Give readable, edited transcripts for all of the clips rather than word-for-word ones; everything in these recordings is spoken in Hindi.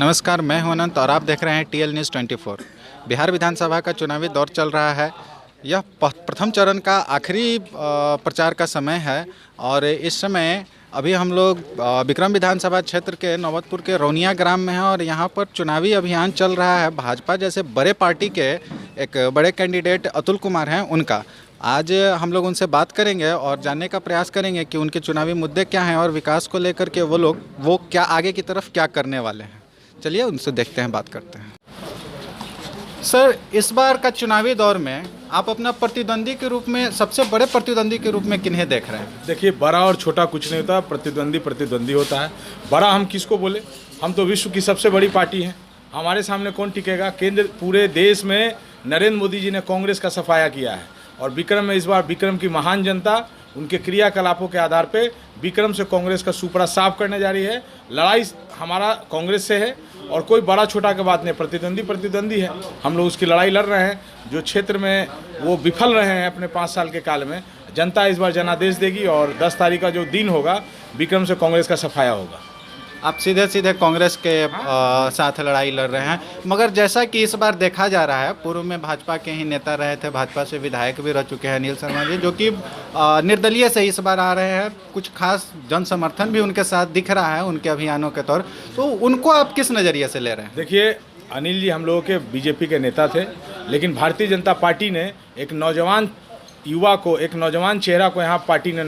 नमस्कार, मैं हूं अनंत और आप देख रहे हैं टीएल न्यूज़ 24। बिहार विधानसभा का चुनावी दौर चल रहा है। यह प्रथम चरण का आखिरी प्रचार का समय है और इस समय अभी हम लोग विक्रम विधानसभा क्षेत्र के नौबतपुर के रौनिया ग्राम में हैं और यहाँ पर चुनावी अभियान चल रहा है। भाजपा जैसे बड़े पार्टी के एक बड़े कैंडिडेट अतुल कुमार हैं, उनका आज हम लोग उनसे बात करेंगे और जानने का प्रयास करेंगे कि उनके चुनावी मुद्दे क्या हैं और विकास को लेकर के वो क्या आगे की तरफ क्या करने वाले हैं। चलिए उनसे देखते हैं, बात करते हैं। सर, इस बार का चुनावी दौर में आप अपना प्रतिद्वंदी के रूप में, सबसे बड़े प्रतिद्वंदी के रूप में किन्हें देख रहे हैं? देखिए, बड़ा और छोटा कुछ नहीं होता, प्रतिद्वंदी प्रतिद्वंदी होता है। बड़ा हम किसको बोले? हम तो विश्व की सबसे बड़ी पार्टी हैं, हमारे सामने कौन टिकेगा? केंद्र पूरे देश में नरेंद्र मोदी जी ने कांग्रेस का सफाया किया है और विक्रम में इस बार विक्रम की महान जनता उनके क्रियाकलापों के आधार पे विक्रम से कांग्रेस का सुपड़ा साफ करने जा रही है। लड़ाई हमारा कांग्रेस से है और कोई बड़ा छोटा की बात नहीं, प्रतिद्वंदी प्रतिद्वंदी है। हम लोग उसकी लड़ाई लड़ रहे हैं। जो क्षेत्र में वो विफल रहे हैं अपने 5 साल के काल में, जनता इस बार जनादेश देगी और 10 तारीख का जो दिन होगा, विक्रम से कांग्रेस का सफाया होगा। आप सीधे सीधे कांग्रेस के साथ लड़ाई लड़ रहे हैं, मगर जैसा कि इस बार देखा जा रहा है, पूर्व में भाजपा के ही नेता रहे थे, भाजपा से विधायक भी रह चुके हैं अनिल शर्मा जी, जो कि निर्दलीय से इस बार आ रहे हैं। कुछ खास जन समर्थन भी उनके साथ दिख रहा है उनके अभियानों के तौर, तो उनको आप किस नज़रिए से ले रहे हैं? देखिए, अनिल जी हम लोगों के बीजेपी के नेता थे, लेकिन भारतीय जनता पार्टी ने एक नौजवान युवा को, एक नौजवान चेहरा को यहाँ पार्टी ने,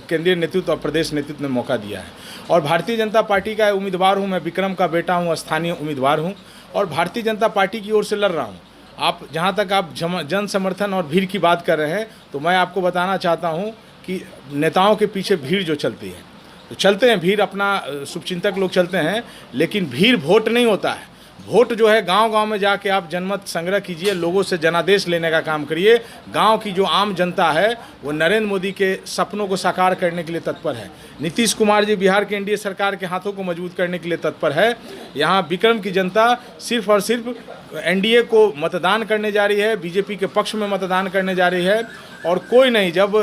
केंद्रीय नेतृत्व और प्रदेश नेतृत्व ने मौका दिया है और भारतीय जनता पार्टी का उम्मीदवार हूँ। मैं विक्रम का बेटा हूँ, स्थानीय उम्मीदवार हूँ और भारतीय जनता पार्टी की ओर से लड़ रहा हूँ। आप जहाँ तक आप जन समर्थन और भीड़ की बात कर रहे हैं, तो मैं आपको बताना चाहता हूँ कि नेताओं के पीछे भीड़ जो चलती है, तो चलते हैं भीड़, अपना शुभचिंतक लोग चलते हैं, लेकिन भीड़ वोट नहीं होता है। वोट जो है, गांव-गांव में जाके आप जनमत संग्रह कीजिए, लोगों से जनादेश लेने का काम करिए। गांव की जो आम जनता है वो नरेंद्र मोदी के सपनों को साकार करने के लिए तत्पर है। नीतीश कुमार जी बिहार के एनडीए सरकार के हाथों को मजबूत करने के लिए तत्पर है। यहाँ विक्रम की जनता सिर्फ और सिर्फ एनडीए को मतदान करने जा रही है, बीजेपी के पक्ष में मतदान करने जा रही है और कोई नहीं। जब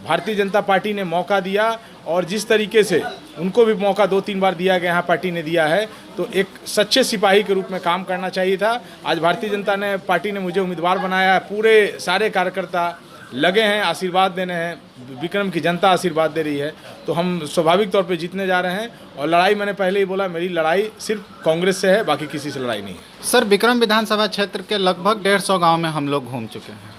भारतीय जनता पार्टी ने मौका दिया और जिस तरीके से उनको भी मौका 2-3 बार दिया गया, यहाँ पार्टी ने दिया है, तो एक सच्चे सिपाही के रूप में काम करना चाहिए था। आज भारतीय जनता ने, पार्टी ने मुझे उम्मीदवार बनाया है। पूरे सारे कार्यकर्ता लगे हैं, आशीर्वाद देने हैं, विक्रम की जनता आशीर्वाद दे रही है, तो हम स्वाभाविक तौर पे जीतने जा रहे हैं। और लड़ाई, मैंने पहले ही बोला, मेरी लड़ाई सिर्फ कांग्रेस से है, बाकी किसी से लड़ाई नहीं है। सर, विक्रम विधानसभा क्षेत्र के लगभग 150 गाँव में हम लोग घूम चुके हैं।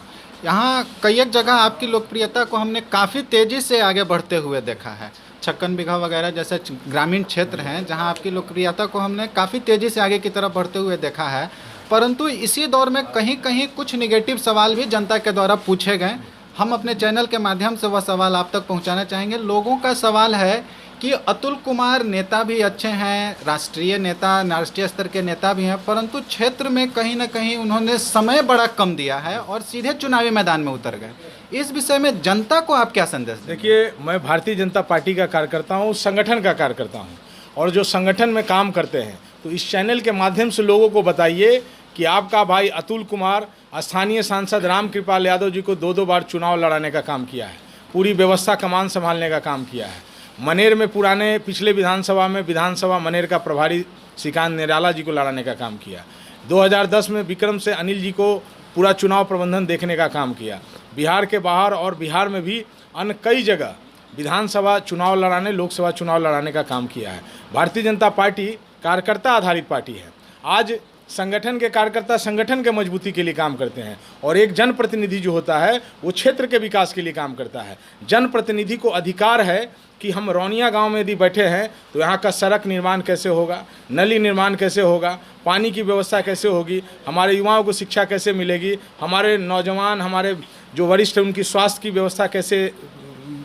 यहाँ कई एक जगह आपकी लोकप्रियता को हमने काफ़ी तेज़ी से आगे बढ़ते हुए देखा है। 56 बीघा वगैरह जैसे ग्रामीण क्षेत्र हैं जहाँ आपकी लोकप्रियता को हमने काफ़ी तेज़ी से आगे की तरफ बढ़ते हुए देखा है, परंतु इसी दौर में कहीं कहीं कुछ निगेटिव सवाल भी जनता के द्वारा पूछे गए। हम अपने चैनल के माध्यम से वह सवाल आप तक पहुँचाना चाहेंगे। लोगों का सवाल है कि अतुल कुमार नेता भी अच्छे हैं, राष्ट्रीय नेता, राष्ट्रीय स्तर के नेता भी हैं, परंतु क्षेत्र में कहीं ना कहीं उन्होंने समय बड़ा कम दिया है और सीधे चुनावी मैदान में उतर गए। इस विषय में जनता को आप क्या संदेश दें? देखिए, मैं भारतीय जनता पार्टी का कार्यकर्ता हूँ, संगठन का कार्यकर्ता हूँ और जो संगठन में काम करते हैं, तो इस चैनल के माध्यम से लोगों को बताइए कि आपका भाई अतुल कुमार स्थानीय सांसद रामकृपाल यादव जी को 2-2 बार चुनाव लड़ाने का काम किया है, पूरी व्यवस्था कमान संभालने का काम किया है। मनेर में पुराने पिछले विधानसभा में विधानसभा मनेर का प्रभारी श्रीकांत निराला जी को लड़ाने का काम किया। 2010 में विक्रम से अनिल जी को पूरा चुनाव प्रबंधन देखने का काम किया। बिहार के बाहर और बिहार में भी अन्य कई जगह विधानसभा चुनाव लड़ाने, लोकसभा चुनाव लड़ाने का काम किया है। भारतीय जनता पार्टी कार्यकर्ता आधारित पार्टी है। आज संगठन के कार्यकर्ता संगठन के मजबूती के लिए काम करते हैं और एक जनप्रतिनिधि जो होता है वो क्षेत्र के विकास के लिए काम करता है। जनप्रतिनिधि को अधिकार है कि हम रौनिया गांव में यदि बैठे हैं तो यहाँ का सड़क निर्माण कैसे होगा, नली निर्माण कैसे होगा, पानी की व्यवस्था कैसे होगी, हमारे युवाओं को शिक्षा कैसे मिलेगी, हमारे नौजवान, हमारे जो वरिष्ठ हैं उनकी स्वास्थ्य की व्यवस्था कैसे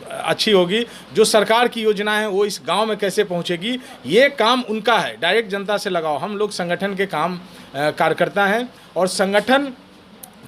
अच्छी होगी, जो सरकार की योजनाएं हैं वो इस गांव में कैसे पहुंचेगी, ये काम उनका है। डायरेक्ट जनता से लगाओ। हम लोग संगठन के काम कार्यकर्ता हैं और संगठन,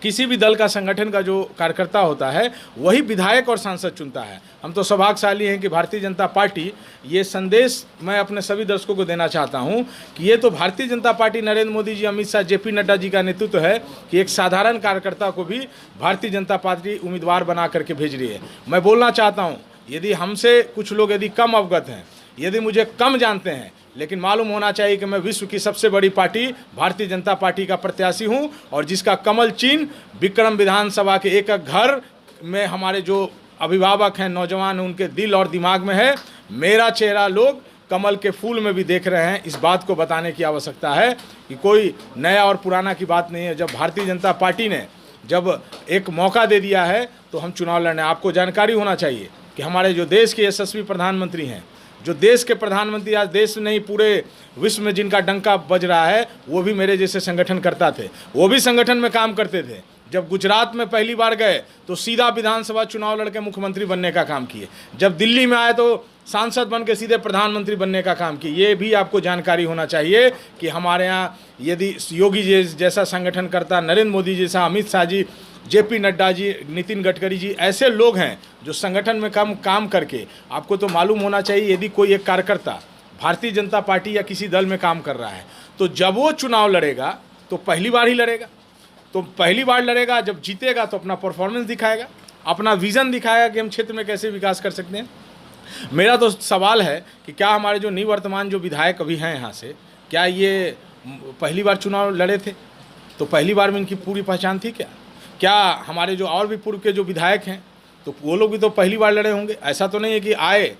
किसी भी दल का संगठन का जो कार्यकर्ता होता है वही विधायक और सांसद चुनता है। हम तो सौभाग्यशाली हैं कि भारतीय जनता पार्टी, ये संदेश मैं अपने सभी दर्शकों को देना चाहता हूं कि ये तो भारतीय जनता पार्टी, नरेंद्र मोदी जी, अमित शाह, जेपी नड्डा जी का नेतृत्व है कि एक साधारण कार्यकर्ता को भी भारतीय जनता पार्टी उम्मीदवार बना करके भेज रही है। मैं बोलना चाहता हूँ, यदि हमसे कुछ लोग यदि कम अवगत हैं यदि मुझे कम जानते हैं, लेकिन मालूम होना चाहिए कि मैं विश्व की सबसे बड़ी पार्टी भारतीय जनता पार्टी का प्रत्याशी हूं, और जिसका कमल चिन्ह विक्रम विधानसभा के एक एक घर में हमारे जो अभिभावक हैं, नौजवान हैं, उनके दिल और दिमाग में है। मेरा चेहरा लोग कमल के फूल में भी देख रहे हैं। इस बात को बताने की आवश्यकता है कि कोई नया और पुराना की बात नहीं है। जब भारतीय जनता पार्टी ने जब एक मौका दे दिया है तो हम चुनाव लड़ने। आपको जानकारी होना चाहिए कि हमारे जो देश के यशस्वी प्रधानमंत्री हैं, जो देश के प्रधानमंत्री आज देश नहीं पूरे विश्व में जिनका डंका बज रहा है, वो भी मेरे जैसे संगठन करता थे। वो भी संगठन में काम करते थे। जब गुजरात में पहली बार गए तो सीधा विधानसभा चुनाव लड़के मुख्यमंत्री बनने का काम किए। जब दिल्ली में आए तो सांसद बन के सीधे प्रधानमंत्री बनने का काम किए। ये भी आपको जानकारी होना चाहिए कि हमारे यहाँ यदि योगी जी जैसा संगठन करता, नरेंद्र मोदी जैसा, अमित शाह जी, जेपी नड्डा जी, नितिन गडकरी जी, ऐसे लोग हैं जो संगठन में काम करके, आपको तो मालूम होना चाहिए यदि कोई एक कार्यकर्ता भारतीय जनता पार्टी या किसी दल में काम कर रहा है तो जब वो चुनाव लड़ेगा तो पहली बार ही लड़ेगा। तो पहली बार लड़ेगा, जब जीतेगा तो अपना परफॉर्मेंस दिखाएगा, अपना विज़न दिखाएगा कि हम क्षेत्र में कैसे विकास कर सकते हैं। मेरा तो सवाल है कि क्या हमारे जो निवर्तमान जो विधायक अभी हैं यहाँ से, क्या ये पहली बार चुनाव लड़े थे? तो पहली बार में इनकी पूरी पहचान थी क्या? क्या हमारे जो और भी पूर्व के जो विधायक हैं तो वो लोग भी तो पहली बार लड़े होंगे? ऐसा तो नहीं है कि आए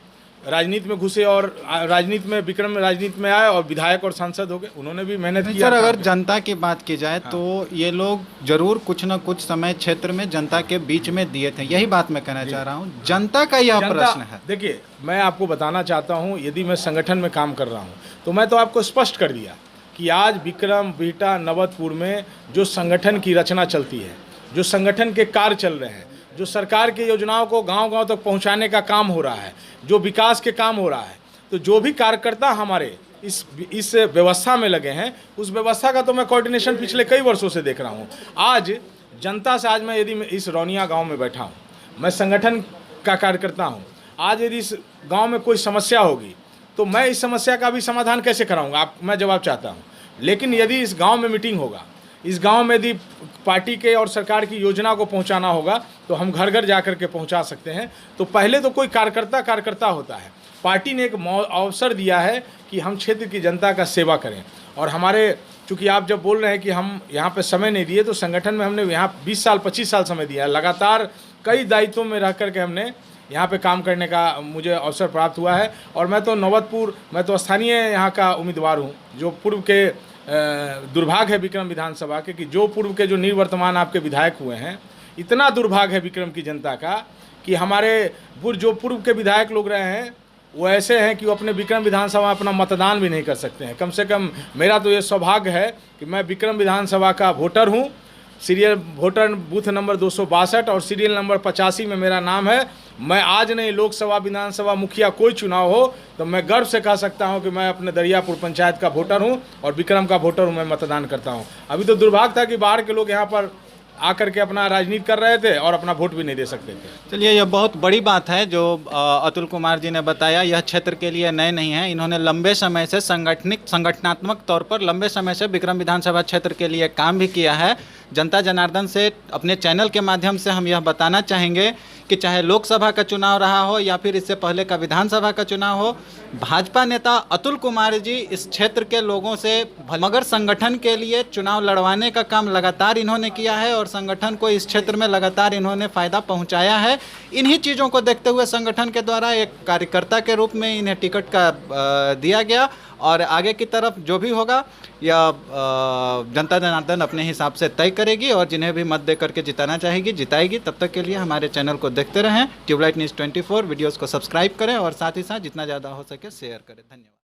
राजनीति में घुसे और राजनीति में विक्रम राजनीति में आए और विधायक और सांसद हो गए। उन्होंने भी मेहनत की। सर, अगर जनता की बात की जाए तो ये लोग जरूर कुछ न कुछ समय क्षेत्र में जनता के बीच में दिए थे। यही बात मैं कहना चाह रहा हूँ। जनता का यह प्रश्न है। देखिए, मैं आपको बताना चाहता हूँ, यदि मैं संगठन में काम कर रहा हूँ तो मैं तो आपको स्पष्ट कर दिया कि आज विक्रम, बिहटा, नवतपुर में जो संगठन की रचना चलती है, जो संगठन के कार्य चल रहे हैं, जो सरकार की योजनाओं को गांव-गांव तक पहुंचाने का काम हो रहा है, जो विकास के काम हो रहा है, तो जो भी कार्यकर्ता हमारे इस व्यवस्था में लगे हैं, उस व्यवस्था का तो मैं कोऑर्डिनेशन पिछले कई वर्षों से देख रहा हूं। आज जनता से, आज मैं यदि इस रौनिया गांव में बैठा हूं, मैं संगठन का कार्यकर्ता हूं, आज यदि इस गांव में कोई समस्या होगी तो मैं इस समस्या का भी समाधान कैसे कराऊंगा, मैं जवाब चाहता हूँ। लेकिन यदि इस गाँव में मीटिंग होगा, इस गांव में यदि पार्टी के और सरकार की योजना को पहुंचाना होगा तो हम घर घर जाकर के पहुंचा सकते हैं। तो पहले तो कोई कार्यकर्ता होता है। पार्टी ने एक अवसर दिया है कि हम क्षेत्र की जनता का सेवा करें। और हमारे, चूँकि आप जब बोल रहे हैं कि हम यहाँ पे समय नहीं दिए, तो संगठन में हमने यहाँ 20 साल 25 साल समय दिया है। लगातार कई दायित्वों में रह करके हमने यहाँ पे काम करने का मुझे अवसर प्राप्त हुआ है। और मैं तो नवतपुर, मैं तो स्थानीय यहाँ का उम्मीदवार हूँ। जो पूर्व के दुर्भाग्य है विक्रम विधानसभा के कि जो पूर्व के जो निवर्तमान आपके विधायक हुए हैं, इतना दुर्भाग्य है विक्रम की जनता का कि हमारे जो पूर्व के विधायक लोग रहे हैं वो ऐसे हैं कि वो अपने विक्रम विधानसभा में अपना मतदान भी नहीं कर सकते हैं। कम से कम मेरा तो ये सौभाग्य है कि मैं विक्रम विधानसभा का वोटर हूँ। सीरियल वोटर बूथ नंबर 262 और सीरियल नंबर 85 में मेरा नाम है। मैं आज नहीं, लोकसभा, विधानसभा, मुखिया कोई चुनाव हो तो मैं गर्व से कह सकता हूं कि मैं अपने दरियापुर पंचायत का वोटर हूं और विक्रम का वोटर हूं। मैं मतदान करता हूं। अभी तो दुर्भाग्य था कि बाहर के लोग यहां पर आकर के अपना राजनीति कर रहे थे और अपना वोट भी नहीं दे सकते थे। चलिए, यह बहुत बड़ी बात है जो अतुल कुमार जी ने बताया। यह क्षेत्र के लिए नए नहीं है। इन्होंने लंबे समय से संगठनात्मक तौर पर लंबे समय से विक्रम विधानसभा क्षेत्र के लिए काम भी किया है। जनता जनार्दन से अपने चैनल के माध्यम से हम यह बताना चाहेंगे कि चाहे लोकसभा का चुनाव रहा हो या फिर इससे पहले का विधानसभा का चुनाव हो, भाजपा नेता अतुल कुमार जी इस क्षेत्र के लोगों से मगर संगठन के लिए चुनाव लड़वाने का काम लगातार इन्होंने किया है और संगठन को इस क्षेत्र में लगातार इन्होंने फ़ायदा पहुंचाया है। इन्हीं चीज़ों को देखते हुए संगठन के द्वारा एक कार्यकर्ता के रूप में इन्हें टिकट का दिया गया और आगे की तरफ जो भी होगा यह जनता जनार्दन अपने हिसाब से तय करेगी और जिन्हें भी मत दे करके जिताना चाहेगी जिताएगी। तब तक के लिए हमारे चैनल को देखते रहें। ट्यूबलाइट न्यूज़ 24 वीडियोस को सब्सक्राइब करें और साथ ही साथ जितना ज़्यादा हो सके शेयर करें। धन्यवाद।